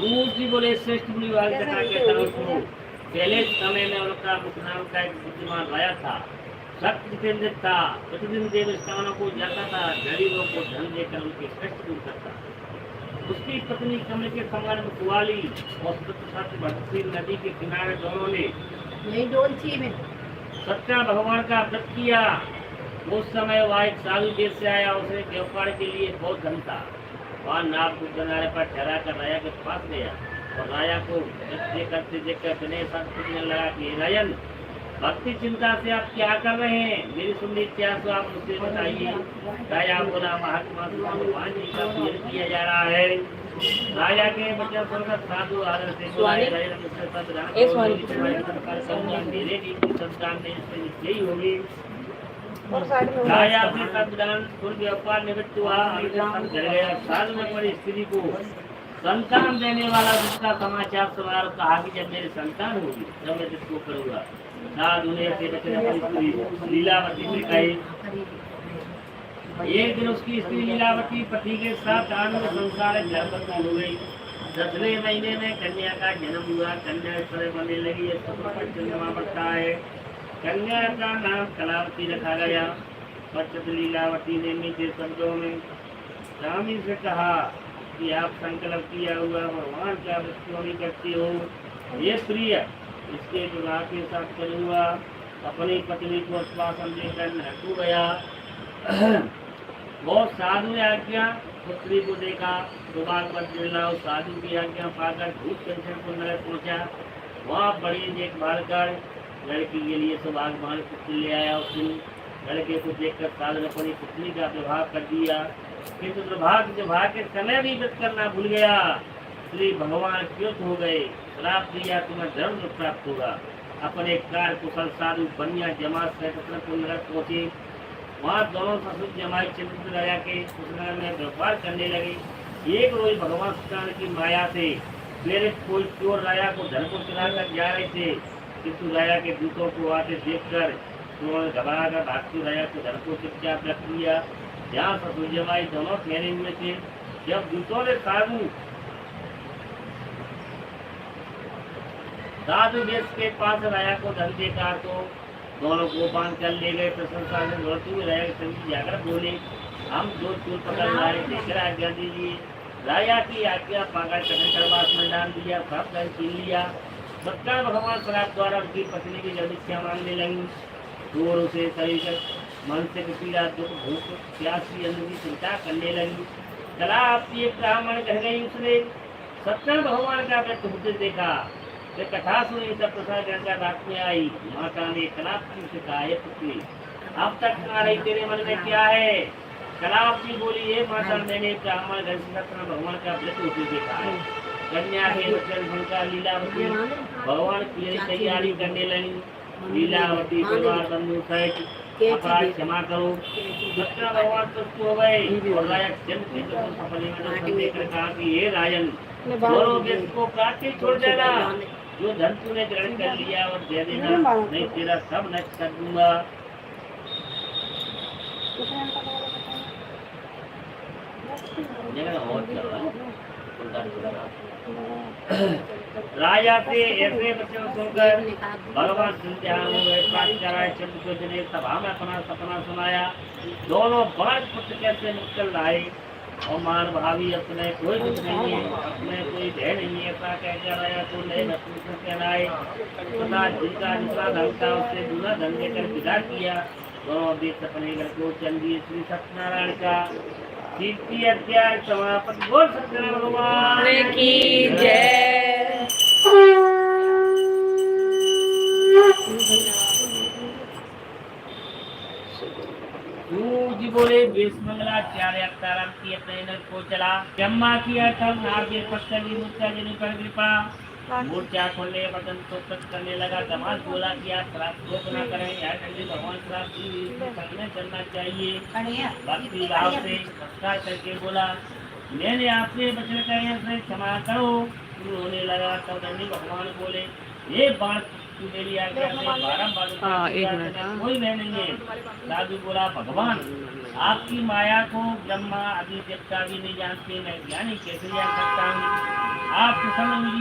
जी बोले श्रेष्ठ मुनि वाली कथा के तरह सुनो। पहले समय में उनका मुख नाम का एक बुद्धिमान राजा था। सत्य जितेंद्र था, प्रतिदिन देव स्थानों को जाता था, गरीबों को धन देकर उनके कष्ट दूर करता। उसकी पत्नी कमल के समान मुखवाली और सत्य भक्ति नदी के किनारे दोनों ने यही डोल थी में सत्या भगवान का व्रत किया। उस समय वह एक साधु देश से आया, उसने व्यापार के लिए बहुत धन था। वह नाव को किनारे पर ठहरा कर राजा के पास गया और राजा को देखकर विनय साथ पूछने लगा कि राजन, भक्ति चिंता से आप क्या कर रहे हैं? मेरी सुनने इतिहास आप मुझसे बताइए। राजा बोला, महात्मा भगवान जी का पूजन किया जा रहा है। राजा के वचन सुनकर साधु आदर से बोला, मेरे भी संतान में यही होगी। राजा अपने संतान सुन व्यापार निवृत्त हुआ, साधु ने अपनी स्त्री को संतान देने वाला जिसका समाचार सुनार कहा कि जब मेरी संतान होगी तब मैं जिसको करूँगा। साधु ने ऐसे बचन अपनी पूरी लीलावती से कही। एक दिन उसकी स्त्री लीलावती पति के साथ आनंद संसार गर्भवती हो गई। 10वें महीने में कन्या का जन्म हुआ। कन्या इस तरह बनने लगी, चंद्रमा पड़ता है। कन्या का नाम कलावती रखा गया। पश्चात लीलावती ने मीठे शब्दों में स्वामी से कहा कि आप संकल्प किया हुआ भगवान का क्यों नहीं करती हो? ये प्रिय इसके विवाह के साथ करूँगा। अपनी पत्नी को आश्वासन देकर नहटू गया। बहुत साधु ने आज्ञा पुत्री को देखा, दुबार पर चिल्लाओ। साधु की आज्ञा पाकर भूत पेंशन को नगर पहुँचा। वहाँ बड़ी देखभाल कर लड़की के लिए सौभाग्यवान पुत्री ले आया। उस दिन लड़के को देखकर साधु ने अपनी पुत्री का विवाह कर दिया, किंतु दुर्भाग्य विवाह के समय भी व्रत करना भूल गया। श्री भगवान क्यों हो गए, श्राप दिया तुम्हें धर्म प्राप्त होगा। अपने कार्य कुशल साधु बनिया जमात से नगर पहुँचे। वहाँ दोनों ससुर जमाई चंद्र राजा के नगर में व्यापार करने लगे। एक रोज भगवान कृष्ण की माया से प्रेरित कोई चोर राजा को धन को चुरा कर जा रहे थे, किंतु राजा के दूतों को आते देखकर उन्होंने घबरा कर भागते राजा को धन को चुपचाप रख लिया। जहाँ ससुर जमाई दोनों ठहरे हुए थे, जब दूतों ने साधु देश के पास राजा को धन देखा तो दोनों को बांध कर ले गए। प्रशंसा से बढ़ती हुई राजा के जाकर बोले, हम दो चोर पकड़ लाए थे, आज्ञा दीजिए। राजा की आज्ञा पाकर कठिन करवास में डाल दिया, सब कर छीन लिया। सत्ता भगवान श्राप द्वारा उनकी पत्नी की जब इच्छा मांगने लगी। जोरों से शरीर मन से पीड़ा, दुख, भूख, प्यास की अन्न की चिंता करने लगी। कला आपकी एक ब्राह्मण कह गई, उसने सत्ता भगवान का व्यक्त होते देखा। वे कथा सुनी तब प्रसाद गंगा रात में आई। माता ने कलावती से कहा, हे पुत्री, अब तक आ रही तेरे मन में क्या है? कलावती बोली, हे माता, मैंने ब्राह्मण घर से सत्य भगवान का व्रत होते देखा है। कन्या के वचन सुनकर लीलावती भगवान की तैयारी करने लगी। लीलावती परिवार बंधु सहित अपराध क्षमा करो। सत्य भगवान तुष्ट हो गए और राजा चंद्र सफल देखकर कहा कि हे राजन, दोनों देश को प्राप्ति छोड़ देना। जो धन तूने ग्रहण कर लिया और दे देना, नहीं तेरा सब नष्ट कर दूंगा। राजा से ऐसे वचन सुनकर भगवान ध्यान हो गए। चंद्र को जने सभा में अपना सपना सुनाया। दोनों बाण पुत्र कैसे निकल लाए और मान भावी अपने कोई कुछ नहीं है, अपने कोई भय नहीं है, ऐसा कहकर राजा को नए भक्ति कहलाए। तथा जिनका दूसरा धन था उससे दूसरा धन देकर विदा किया। दोनों देश अपने घर को चंदी श्री सत्यनारायण का कीर्ति अध्याय समापन। बोल सत्यनारायण भगवान की जय। जी बोले मंगलाचार्य अवतारण की अपने नर को चला। ब्रह्मा की अर्थम आगे पत्नी मूर्छा जिन पर कृपा। मूर्छा खोलने बदन तो तक करने लगा। दमाद बोला कि आप श्राप रोक न करें, यार भगवान श्राप करने चलना चाहिए। भक्ति भाव से नमस्कार करके बोला, मैंने आपसे वचन कहे क्षमा करो। शुरू होने लगा तब भगवान बोले, ये बात तू मेरी आज्ञा से बारंबार हाँ, एक पूजा मिनट, करने हाँ। कोई मैं नहीं है। साधु बोला भगवान आपकी माया को ब्रह्मा आदि देवता भी नहीं जानते, मैं ज्ञानी कैसे जान सकता हूँ। आप प्रसन्न हुई